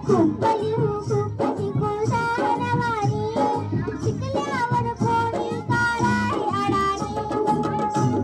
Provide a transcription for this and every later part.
खूप लिहू खूप शिकू शहाणवाणी शिकल्यावर कोणी काढाय अडाणी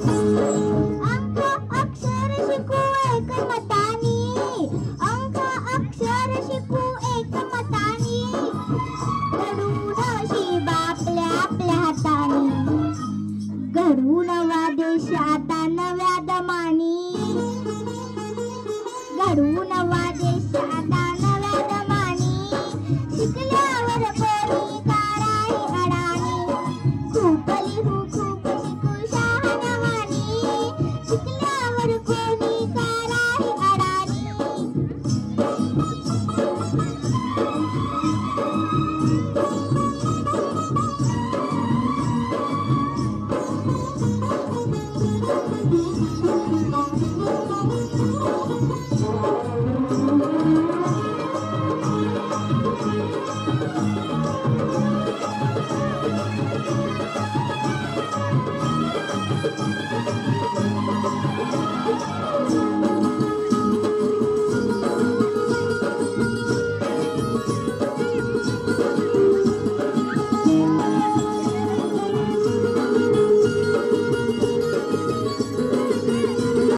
अंक अक्षर शिकू एकमतानी अंक अक्षर शिकू एकमतानी घडू नशीब आपल्या आपल्या हातानी घडू नवा देश आता नव्या दमानी घडू नवा देश आता नव्या दमानी शिकल्यावर कोणी काढाय अडाणी खूप लिहू खूप शिकू शहाणवाणी शिकल्या